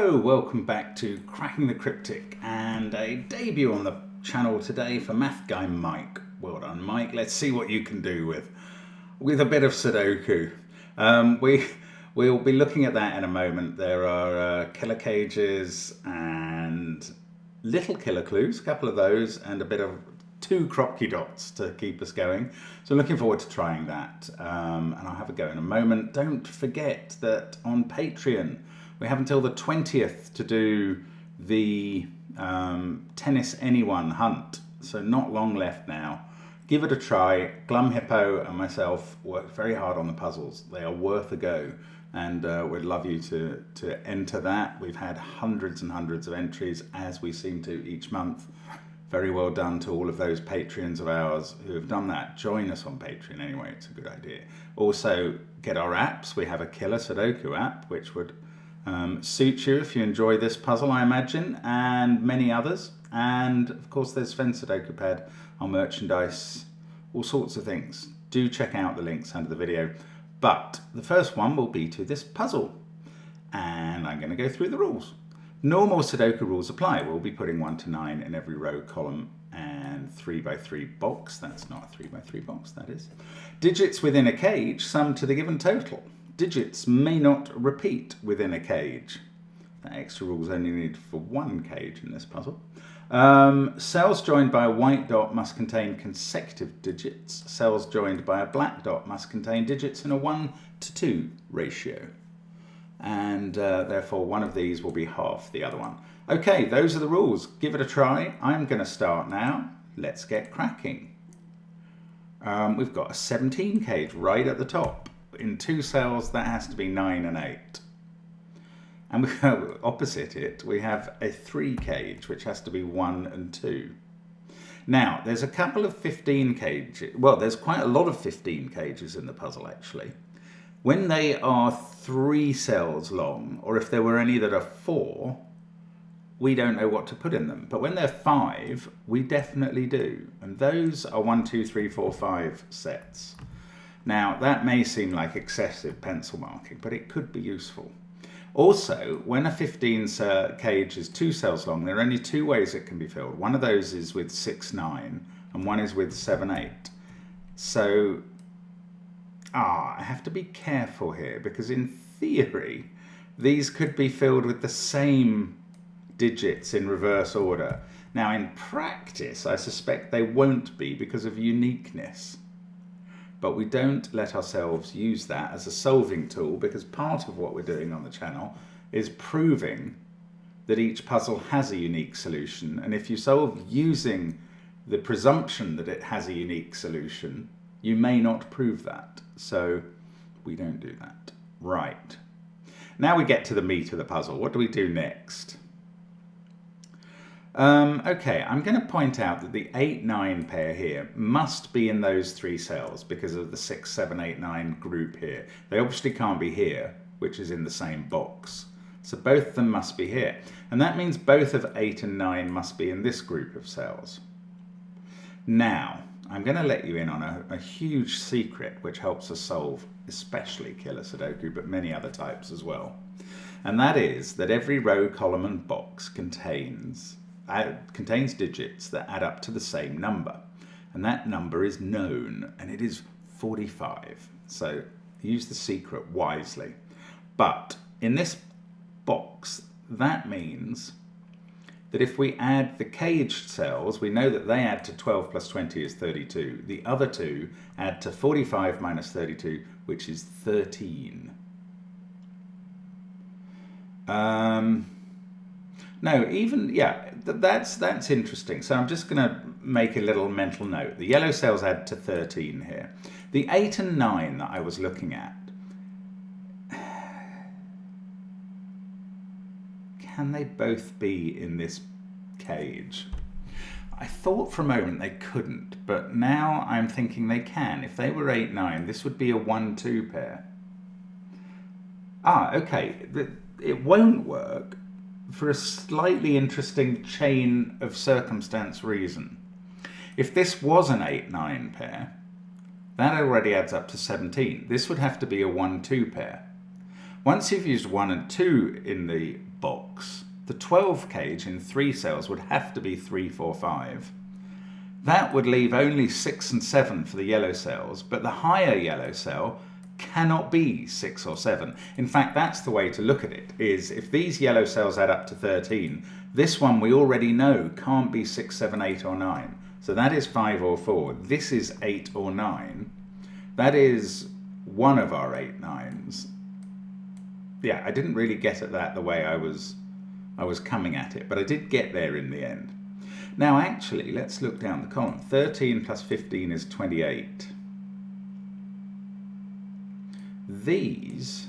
Hello, welcome back to Cracking the Cryptic and a debut on the channel today for Math Guy Mike. Well done, Mike. Let's see what you can do with a bit of Sudoku. We'll be looking at that in a moment. There are killer cages and little killer clues, a couple of those, and a bit of 2 crocky dots to keep us going. So looking forward to trying that, and I'll have a go in a moment. Don't forget that on Patreon we have until the 20th to do the Tennis Anyone hunt, so not long left now. Give it a try. Glum Hippo and myself worked very hard on the puzzles. They are worth a go, and we'd love you to enter that. We've had hundreds and hundreds of entries, as we seem to each month. Very well done to all of those Patreons of ours who have done that. Join us on Patreon anyway, it's a good idea. Also, get our apps. We have a killer Sudoku app, which would suit you if you enjoy this puzzle, I imagine, and many others. And of course, there's Sven SUDOKU PAD, our merchandise, all sorts of things. Do check out the links under the video. But the first one will be to this puzzle, and I'm going to go through the rules. Normal Sudoku rules apply. We'll be putting 1 to 9 in every row, column, and 3 by 3 box. That's not a 3 by 3 box, that is. Digits within a cage sum to the given total. Digits may not repeat within a cage. That extra rule is only needed for 1 cage in this puzzle. Cells joined by a white dot must contain consecutive digits. Cells joined by a black dot must contain digits in a 1 to 2 ratio. And therefore one of these will be half the other one. Okay, those are the rules. Give it a try. I'm going to start now. Let's get cracking. We've got a 17 cage right at the top. In 2 cells, that has to be 9 and 8. And we go opposite it, we have a 3 cage, which has to be 1 and 2. Now, there's a couple of 15 cages. Well, there's quite a lot of 15 cages in the puzzle, actually. When they are 3 cells long, or if there were any that are 4, we don't know what to put in them. But when they're 5, we definitely do. And those are 1, 2, 3, 4, 5 sets. Now, that may seem like excessive pencil marking, but it could be useful. Also, when a 15 cage is 2 cells long, there are only 2 ways it can be filled. One of those is with 6, 9, and one is with 7, 8. So, I have to be careful here, because in theory, these could be filled with the same digits in reverse order. Now, in practice, I suspect they won't be because of uniqueness. But we don't let ourselves use that as a solving tool, because part of what we're doing on the channel is proving that each puzzle has a unique solution. And if you solve using the presumption that it has a unique solution, you may not prove that. So we don't do that. Right. Now we get to the meat of the puzzle. What do we do next? Okay, I'm going to point out that the 8-9 pair here must be in those 3 cells because of the 6, 7, 8, 9 group here. They obviously can't be here, which is in the same box. So both of them must be here. And that means both of 8 and 9 must be in this group of cells. Now, I'm going to let you in on a huge secret which helps us solve especially killer Sudoku, but many other types as well. And that is that every row, column and box contains digits that add up to the same number. And that number is known, and it is 45. So use the secret wisely. But in this box, that means that if we add the caged cells, we know that they add to 12 plus 20 is 32. The other 2 add to 45 minus 32, which is 13. No, even, yeah, that's interesting. So I'm just going to make a little mental note. The yellow cells add to 13 here. The 8 and 9 that I was looking at, can they both be in this cage? I thought for a moment they couldn't, but now I'm thinking they can. If they were 8, 9, this would be a 1, 2 pair. Okay, it won't work for a slightly interesting chain of circumstance reason. If this was an 8-9 pair, that already adds up to 17. This would have to be a 1-2 pair. Once you've used 1 and 2 in the box, the 12 cage in 3 cells would have to be 3, 4, 5. That would leave only 6 and 7 for the yellow cells, but the higher yellow cell cannot be 6 or 7. In fact, that's the way to look at it, is if these yellow cells add up to 13, this one we already know can't be 6, 7, 8 or 9. So that is 5 or 4. This is 8 or 9. That is one of our 8 9s. Yeah, I didn't really get at that the way I was coming at it, but I did get there in the end. Now actually, let's look down the column. 13 plus 15 is 28. These,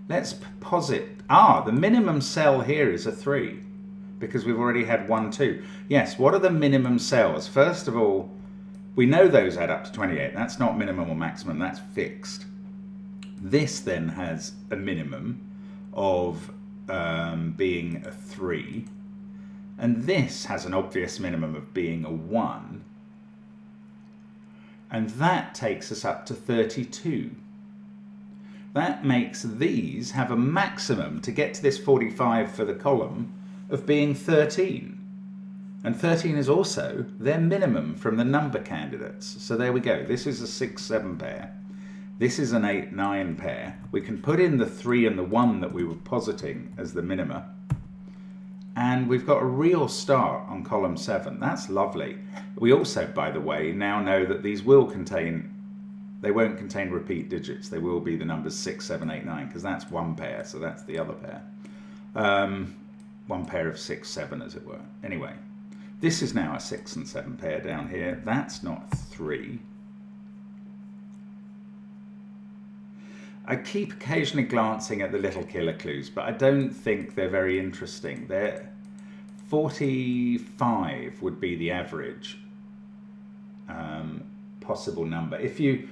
let's posit, the minimum cell here is a 3, because we've already had 1, 2. Yes, what are the minimum cells? First of all, we know those add up to 28. That's not minimum or maximum, that's fixed. This then has a minimum of being a 3, and this has an obvious minimum of being a 1, and that takes us up to 32. That makes these have a maximum to get to this 45 for the column of being 13, and 13 is also their minimum from the number candidates. So there we go, this is a 6, 7 pair. This is an 8, 9 pair. We can put in the 3 and the 1 that we were positing as the minima. And we've got a real start on column 7. That's lovely. We also, by the way, now know that these will contain, they won't contain repeat digits. They will be the numbers 6, 7, 8, 9, because that's one pair, so that's the other pair. One pair of 6, 7, as it were. Anyway, this is now a 6 and 7 pair down here. That's not 3. I keep occasionally glancing at the little killer clues, but I don't think they're very interesting. They're 45 would be the average possible number. If you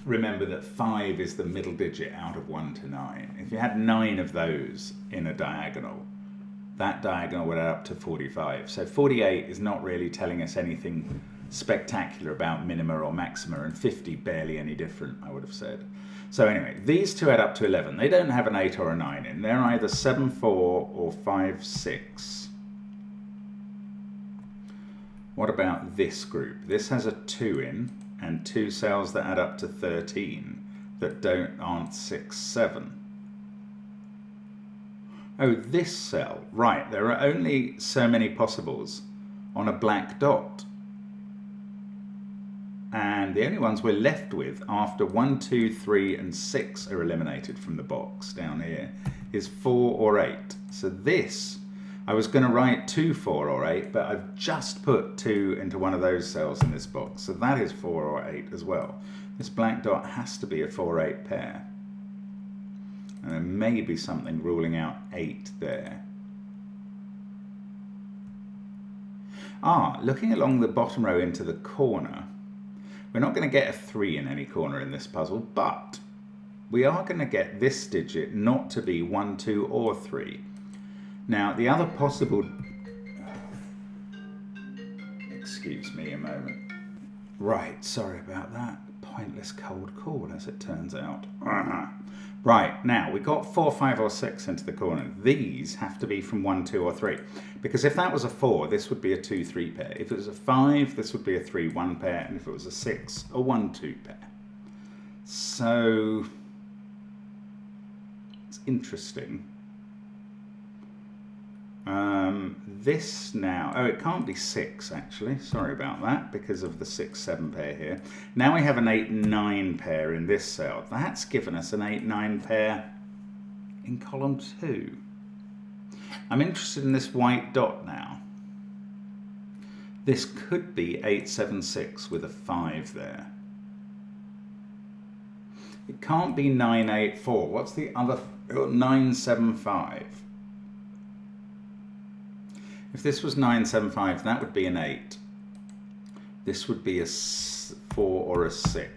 remember that 5 is the middle digit out of 1 to 9. If you had 9 of those in a diagonal, that diagonal would add up to 45. So 48 is not really telling us anything spectacular about minima or maxima, and 50 barely any different, I would have said. So anyway, these two add up to 11. They don't have an 8 or a 9 in. They're either 7, 4 or 5, 6. What about this group? This has a 2 in, and 2 cells that add up to 13 that aren't 6, 7. Oh, this cell. Right, there are only so many possibles on a black dot. And the only ones we're left with after 1, 2, 3 and 6 are eliminated from the box down here is 4 or 8. So this, I was going to write 2, 4 or 8, but I've just put 2 into one of those cells in this box. So that is 4 or 8 as well. This black dot has to be a 4, 8 pair. And there may be something ruling out 8 there. Looking along the bottom row into the corner, we're not going to get a 3 in any corner in this puzzle, but we are going to get this digit not to be 1, 2 or 3. Now the other possible, excuse me a moment. Right, sorry about that. Pointless cold call, as it turns out. Right, now we got 4, 5 or 6 into the corner. These have to be from 1, 2 or 3. Because if that was a 4, this would be a 2, 3 pair. If it was a 5, this would be a 3, 1 pair. And if it was a 6, a 1, 2 pair. So, it's interesting. This now, it can't be 6 actually, sorry about that, because of the 6, 7 pair here. Now we have an 8, 9 pair in this cell. That's given us an 8, 9 pair in column 2. I'm interested in this white dot now. This could be 8, 7, 6 with a 5 there. It can't be 9, 8, 4. What's the other? 9, 7, 5. If this was 9, 7, 5, that would be an 8. This would be a 4 or a 6.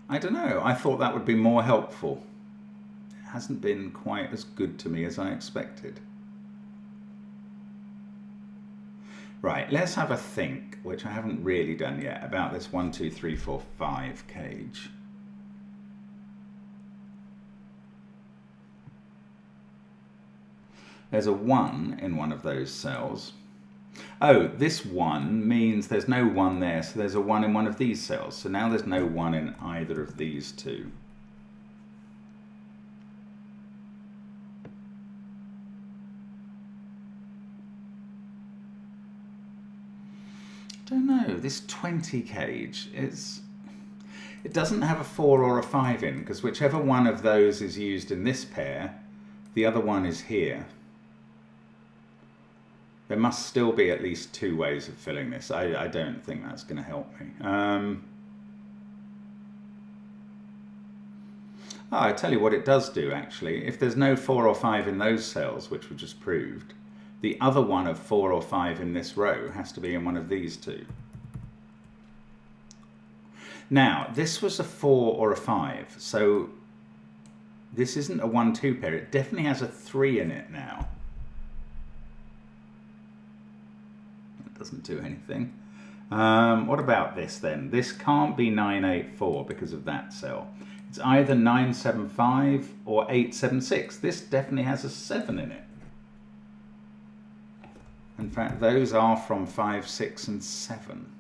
I don't know. I thought that would be more helpful. It hasn't been quite as good to me as I expected. Right, let's have a think, which I haven't really done yet, about this 1, 2, 3, 4, 5 cage. There's a 1 in one of those cells. Oh, this 1 means there's no 1 there, so there's a 1 in one of these cells. So now there's no 1 in either of these two. I don't know, this 20 cage it doesn't have a 4 or a 5 in, because whichever one of those is used in this pair, the other one is here. There must still be at least 2 ways of filling this. I don't think that's going to help me. I tell you what it does do, actually. If there's no 4 or 5 in those cells, which we just proved, the other one of 4 or 5 in this row has to be in one of these two. Now, this was a 4 or a 5, so this isn't a 1-2 pair. It definitely has a 3 in it now. That doesn't do anything. What about this then? This can't be 984 because of that cell. It's either 975 or 876. This definitely has a 7 in it. In fact, those are from 5, 6, and 7.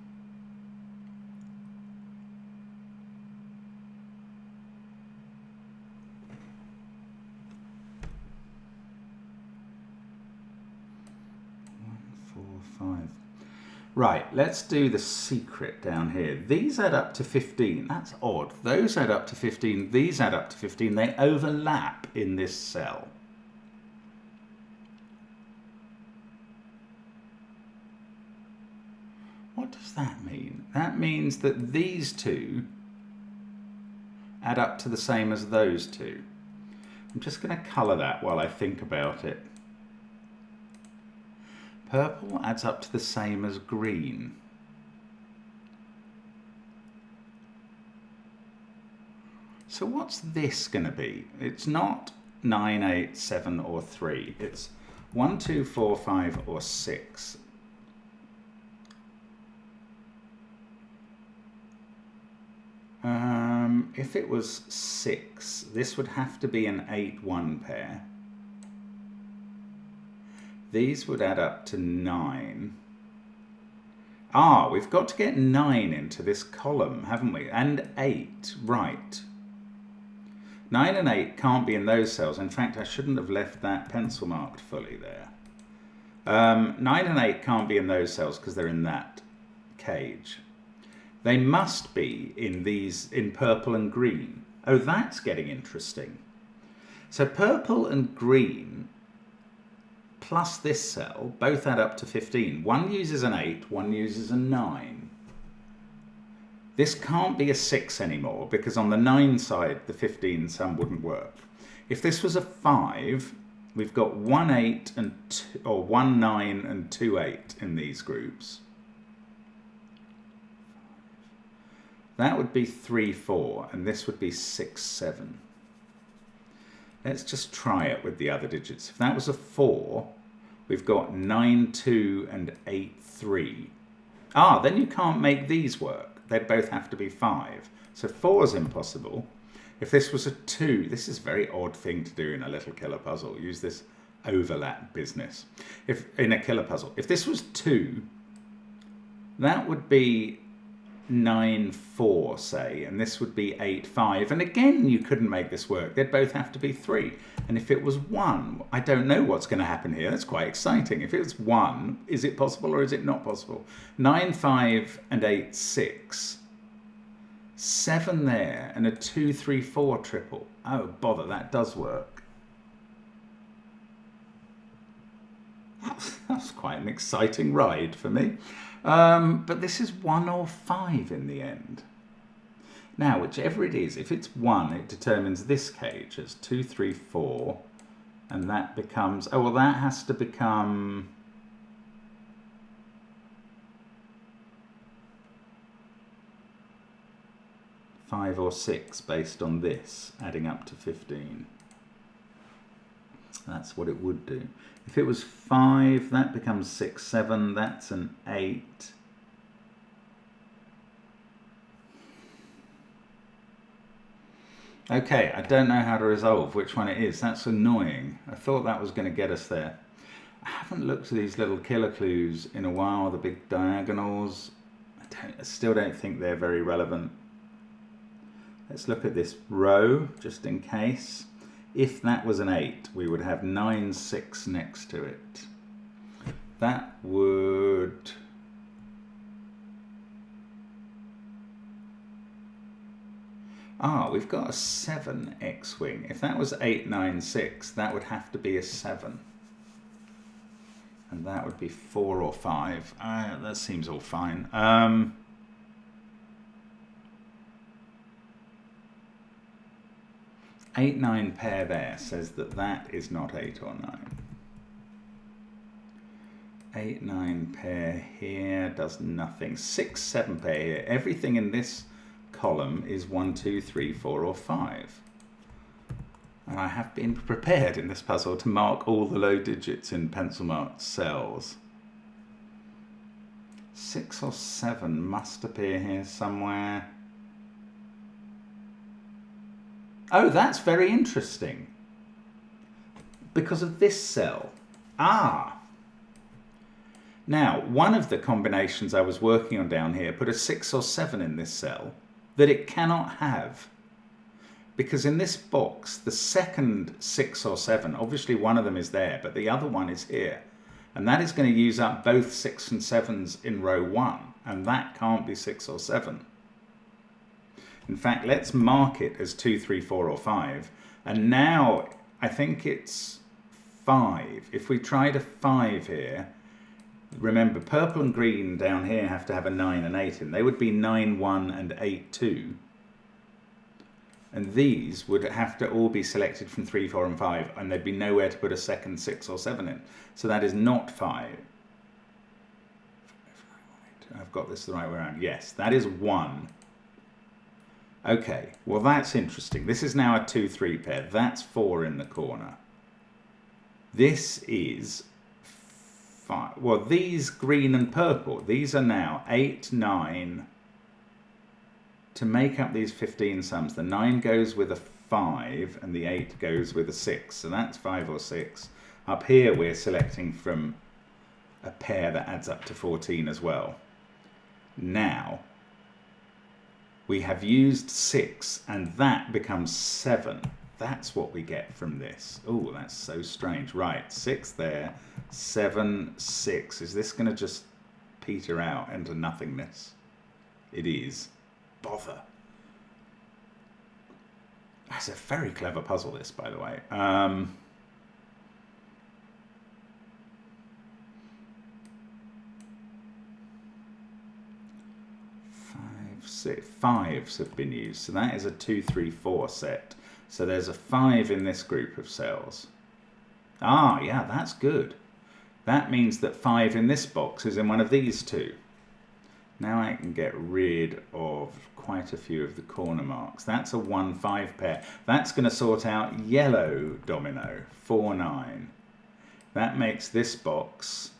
Right, let's do the secret down here. These add up to 15. That's odd. Those add up to 15. These add up to 15. They overlap in this cell. What does that mean? That means that these two add up to the same as those two. I'm just going to colour that while I think about it. Purple adds up to the same as green. So what's this going to be? It's not 9, 8, 7 or 3. It's 1, 2, 4, 5 or 6. If it was 6, this would have to be an 8-1 pair. These would add up to 9. Ah, we've got to get 9 into this column, haven't we? And 8, right. 9 and 8 can't be in those cells. In fact, I shouldn't have left that pencil marked fully there. 9 and 8 can't be in those cells because they're in that cage. They must be in these, in purple and green. Oh, that's getting interesting. So purple and green plus this cell both add up to 15. One uses an 8, one uses a 9. This can't be a 6 anymore because on the 9 side the 15 sum wouldn't work. If this was a 5, we've got 1 8 and 2, or 1 9 and 2 8 in these groups. That would be 3 4 and this would be 6 7. Let's just try it with the other digits. If that was a 4, we've got 9 2 and 8 3. Ah, then you can't make these work. They'd both have to be 5. So 4 is impossible. If this was a 2, this is a very odd thing to do in a little killer puzzle. Use this overlap business. If in a killer puzzle, if this was 2, that would be 9 4, say, and this would be 8 5. And again, you couldn't make this work. They'd both have to be 3. And if it was 1, I don't know what's going to happen here. That's quite exciting. If it's 1, is it possible or is it not possible? 9 5 and 8 6. 7 there and a 2 3 4 triple. Oh, bother, that does work. That's quite an exciting ride for me. But this is 1 or 5 in the end. Now, whichever it is, if it's 1, it determines this cage as 2 3 4, and that becomes, oh well, that has to become 5 or 6 based on this, adding up to 15. That's what it would do. If it was 5, that becomes 6 7, that's an 8. Okay, I don't know how to resolve which one it is. That's annoying. I thought that was going to get us there. I haven't looked at these little killer clues in a while, the big diagonals. I still don't think they're very relevant. Let's look at this row, just in case. If that was an 8, we would have 9, 6 next to it. That would... we've got a 7 X-Wing. If that was 8, 9, 6, that would have to be a 7. And that would be 4 or 5. That seems all fine. 8, 9 pair there says that that is not 8 or 9. 8, 9 pair here does nothing. 6, 7 pair here. Everything in this column is 1, 2, 3, 4 or 5. And I have been prepared in this puzzle to mark all the low digits in pencil marked cells. 6 or 7 must appear here somewhere. Oh, that's very interesting. Because of this cell. Now, one of the combinations I was working on down here put a 6 or 7 in this cell that it cannot have. Because in this box, the second 6 or 7, obviously one of them is there, but the other one is here. And that is going to use up both 6 and 7s in row 1. And that can't be 6 or 7. In fact, let's mark it as 2, 3, 4 or 5. And now I think it's 5. If we tried a 5 here, remember purple and green down here have to have a 9 and 8 in. They would be 9, 1 and 8, 2. And these would have to all be selected from 3, 4 and 5, and there'd be nowhere to put a second 6 or 7 in. So that is not 5. I've got this the right way around. Yes, that is 1. Okay, well that's interesting. This is now a 2, 3 pair. That's 4 in the corner. This is 5. Well, these green and purple, these are now 8, 9. To make up these 15 sums, the 9 goes with a 5 and the 8 goes with a 6. So that's 5 or 6. Up here we're selecting from a pair that adds up to 14 as well. Now, we have used 6 and that becomes 7. That's what we get from this. Oh, that's so strange. Right, 6 there, 7, 6. Is this going to just peter out into nothingness? It is. Bother. That's a very clever puzzle, this, by the way. 5, 6. 5s have been used, so that is a 2, 3, 4 set. So there's a 5 in this group of cells. Yeah, that's good. That means that 5 in this box is in one of these two. Now I can get rid of quite a few of the corner marks. That's a 1, 5 pair. That's going to sort out yellow domino, 4, 9. That makes this box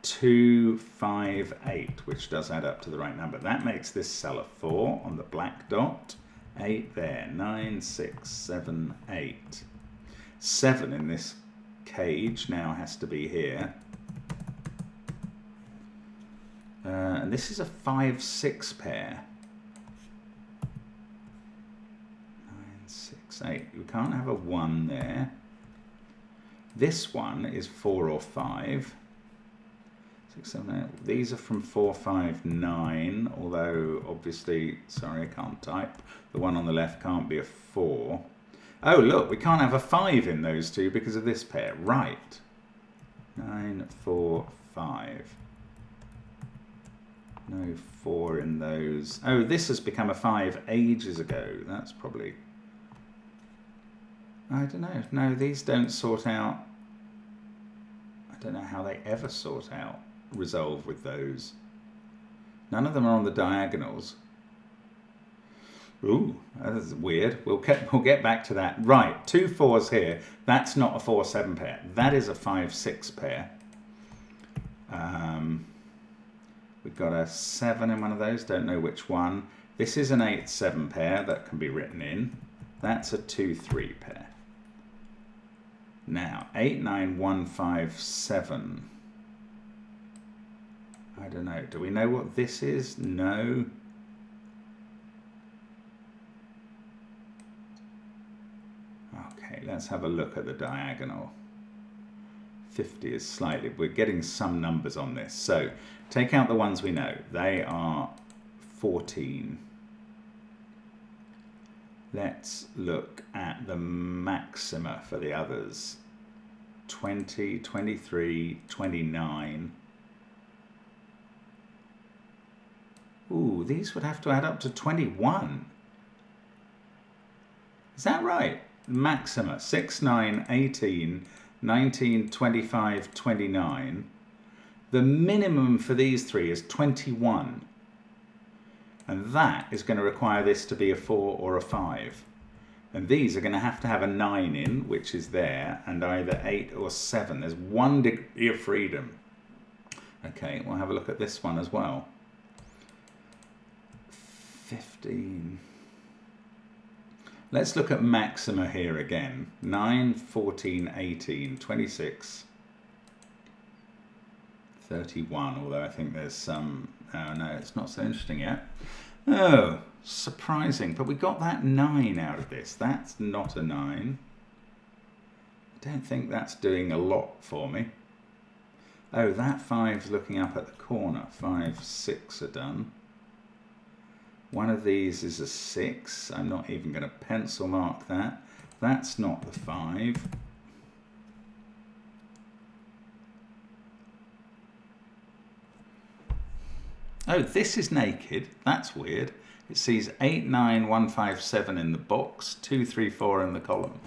2, 5, 8, which does add up to the right number. That makes this cell a 4 on the black dot. 8 there, 9, 6, 7, 8. 7 in this cage now has to be here. And this is a 5, 6 pair. 9, 6, 8. You can't have a 1 there. This one is 4 or 5. 6, 7, 8. These are from 4, 5, 9. Although, obviously, sorry, I can't type. The one on the left can't be a 4. Oh, look, we can't have a 5 in those two because of this pair. Right. 9, 4, 5. No 4 in those. Oh, this has become a 5 ages ago. That's probably... I don't know. No, these don't sort out... I don't know how they ever sort out resolve with those. None of them are on the diagonals. Ooh, that's weird. We'll get back to that. Right, 2 4s here. That's not a 4, 7 pair. That is a 5, 6 pair. We've got a 7 in one of those. Don't know which one. This is an 8, 7 pair that can be written in. That's a 2-3 pair. Now, 8, 9, 1, 5, 7. I don't know. Do we know what this is? No. Okay, let's have a look at the diagonal. 50 is slightly, we're getting some numbers on this. So take out the ones we know. They are 14. Let's look at the maxima for the others. 20, 23, 29. Ooh, these would have to add up to 21. Is that right? Maxima, 6, 9, 18, 19, 25, 29. The minimum for these three is 21. And that is going to require this to be a 4 or a 5. And these are going to have a 9 in, which is there, and either 8 or 7. There's 1 degree of freedom. Okay, we'll have a look at this one as well. 15. Let's look at maxima here again. 9, 14, 18, 26, 31, although I think there's some... Oh no, it's not so interesting yet. Oh, surprising. But we got that 9 out of this. That's not a 9. I don't think that's doing a lot for me. Oh, that 5's looking up at the corner. 5, 6 are done. One of these is a 6. I'm not even going to pencil mark that. That's not the 5. Oh, this is naked. That's weird. It sees 8, 9, 1, 5, 7 in the box, 2, 3, 4 in the column.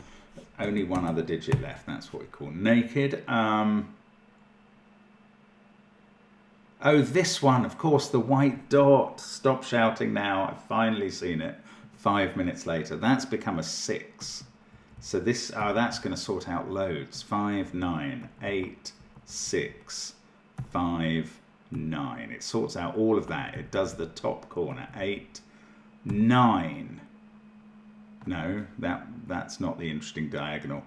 Only one other digit left. That's what we call naked. Oh, this one, of course, the white dot. Stop shouting now. I've finally seen it 5 minutes later. That's become a 6. So this, oh, that's going to sort out loads. 5, 9, 8, 6, 5, 9. It sorts out all of that. It does the top corner. 8, 9. No, that's not the interesting diagonal.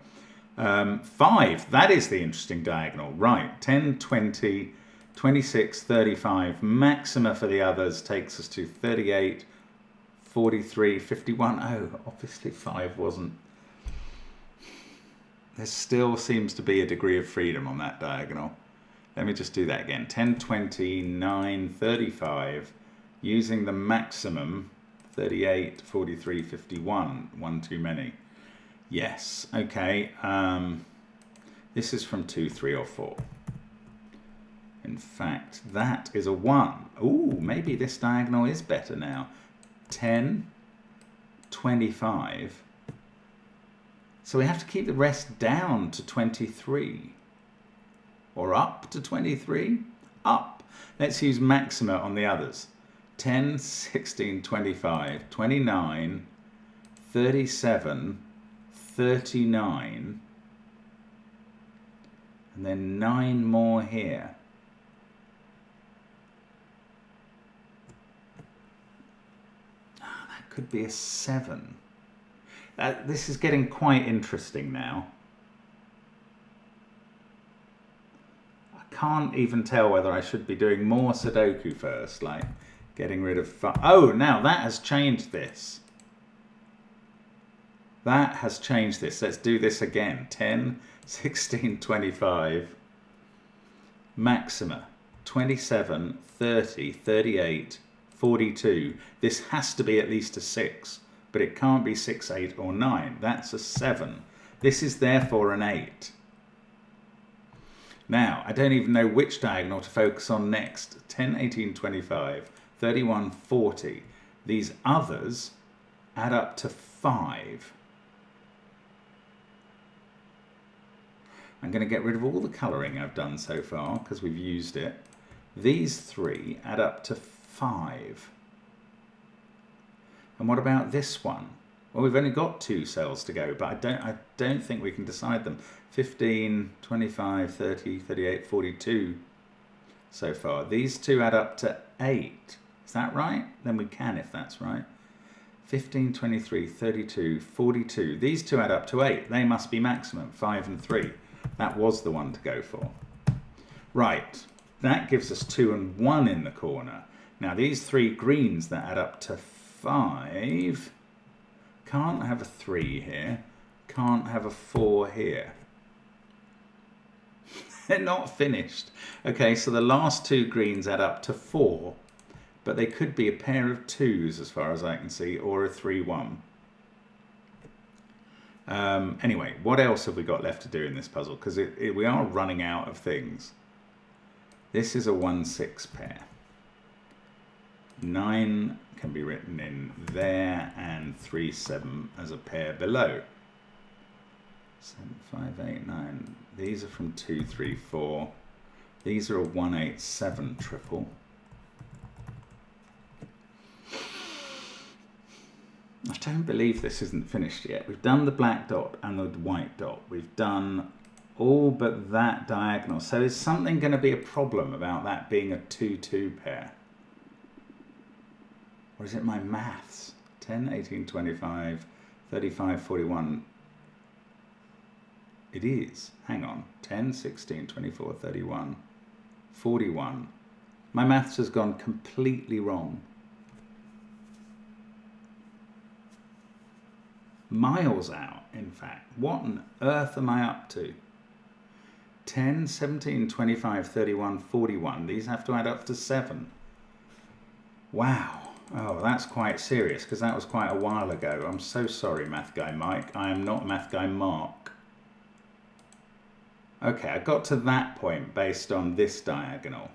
5, that is the interesting diagonal. Right, 10, 20, 26, 35. Maxima for the others takes us to 38, 43, 51. Oh, obviously 5 wasn't. There still seems to be a degree of freedom on that diagonal. Let me just do that again. 10, 20, 9, 35. Using the maximum, 38, 43, 51. One too many. Yes, okay. This is from 2, 3, or 4. In fact, that is a 1. Ooh, maybe this diagonal is better now. 10, 25. So we have to keep the rest down to 23. Or up to 23? Up. Let's use maxima on the others. 10, 16, 25, 29, 37, 39. And then 9 more here. Could be a 7. This is getting quite interesting now. I can't even tell whether I should be doing more Sudoku first, like getting rid of... Oh, now that has changed this. That has changed this. Let's do this again. 10, 16, 25. Maxima. 27, 30, 38, 42. This has to be at least a 6, but it can't be 6, 8, or 9. That's a 7. This is therefore an 8. Now, I don't even know which diagonal to focus on next. 10, 18, 25, 31, 40. These others add up to 5. I'm going to get rid of all the colouring I've done so far because we've used it. These 3 add up to 5. And what about this one? Well, we've only got 2 cells to go, but I don't think we can decide them. 15, 25, 30, 38, 42 so far. These 2 add up to 8. Is that right? Then we can if that's right. 15, 23, 32, 42. These two add up to 8. They must be maximum, 5 and 3. That was the one to go for. Right, that gives us 2 and 1 in the corner. Now these 3 greens that add up to 5, can't have a 3 here, can't have a 4 here. They're not finished. Okay, so the last 2 greens add up to 4. But they could be a pair of 2s as far as I can see, or a 3-1. Anyway, what else have we got left to do in this puzzle? Because we are running out of things. This is a 1-6 pair. 9 can be written in there, and 3-7 as a pair below. 7, 5, 8, 9. These are from 2, 3, 4. These are a 1, 8, 7 triple. I don't believe this isn't finished yet. We've done the black dot and the white dot. We've done all but that diagonal. So is something going to be a problem about that being a 2-2 pair? Or is it my maths? 10, 18, 25, 35, 41. It is. Hang on. 10, 16, 24, 31, 41. My maths has gone completely wrong. Miles out, in fact. What on earth am I up to? 10, 17, 25, 31, 41. These have to add up to 7. Wow. Oh, that's quite serious, because that was quite a while ago. I'm so sorry, Math Guy Mike. I am not Math Guy Mark. Okay, I got to that point based on this diagonal.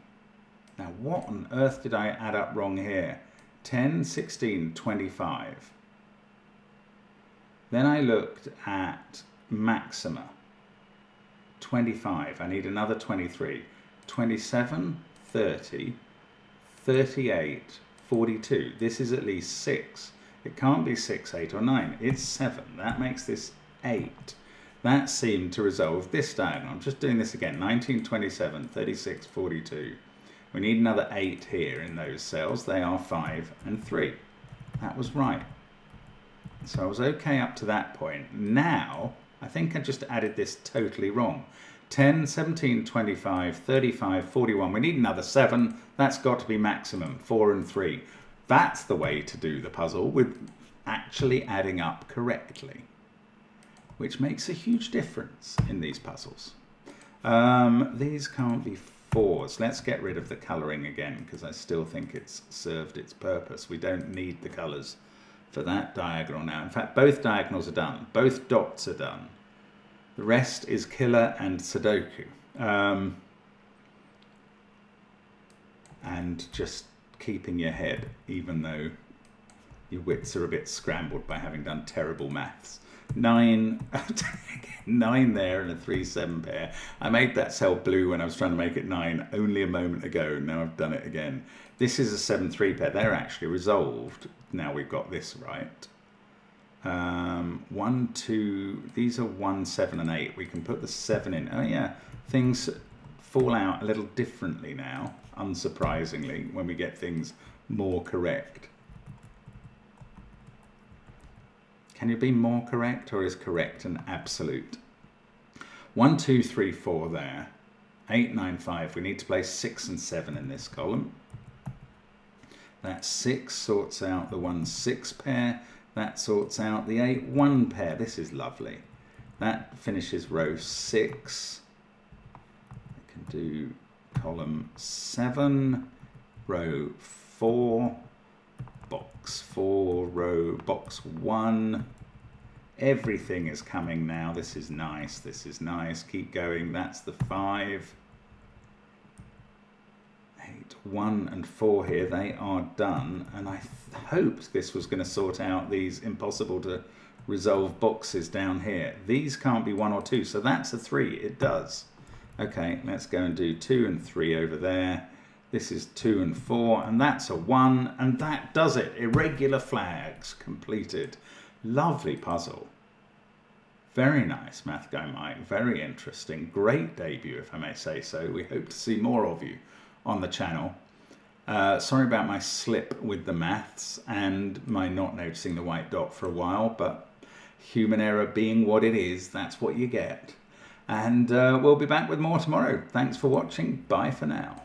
Now, what on earth did I add up wrong here? 10, 16, 25. Then I looked at maxima, 25, I need another 23, 27, 30, 38, 42. This is at least 6. It can't be 6, 8 or 9, it's 7. That makes this 8. That seemed to resolve this diagonal. I'm just doing this again, 19, 27, 36, 42. We need another 8 here in those cells. They are 5 and 3. That was right. So I was okay up to that point. Now, I think I just added this totally wrong. 10, 17, 25, 35, 41. We need another 7. That's got to be maximum, 4 and 3. That's the way to do the puzzle, with actually adding up correctly, which makes a huge difference in these puzzles. These can't be 4s. Let's get rid of the colouring again, because I still think it's served its purpose. We don't need the colours for that diagonal now. In fact, both diagonals are done. Both dots are done. The rest is killer and Sudoku. And just keeping your head, even though your wits are a bit scrambled by having done terrible maths. 9, 9 there and a 3-7 pair. I made that cell blue when I was trying to make it 9 only a moment ago. Now I've done it again. This is a 7-3 pair. They're actually resolved. Now we've got this right. 1, 2, these are 1, 7 and 8. We can put the 7 in. Oh yeah, things fall out a little differently now, unsurprisingly, when we get things more correct. Can you be more correct, or is correct an absolute? 1, 2, 3, 4 there. 8, 9, 5. We need to place 6 and 7 in this column. That 6 sorts out the 1-6 pair. That sorts out the 8-1 pair. This is lovely. That finishes row 6. I can do column 7, row 4, box 4, row box 1. Everything is coming now. This is nice. This is nice. Keep going. That's the 5. 8, 1 and 4 here, they are done, and I hoped this was going to sort out these impossible to resolve boxes down here. These can't be 1 or 2, so that's a 3. It does. Okay, let's go and do 2 and 3 over there. This is 2 and 4, and that's a 1, and that does it. Irregular flags completed. Lovely puzzle. Very nice, Math Guy Mike. Very interesting. Great debut, if I may say so. We hope to see more of you on the channel. Sorry about my slip with the maths and my not noticing the white dot for a while, but human error being what it is, that's what you get. And we'll be back with more tomorrow. Thanks for watching. Bye for now.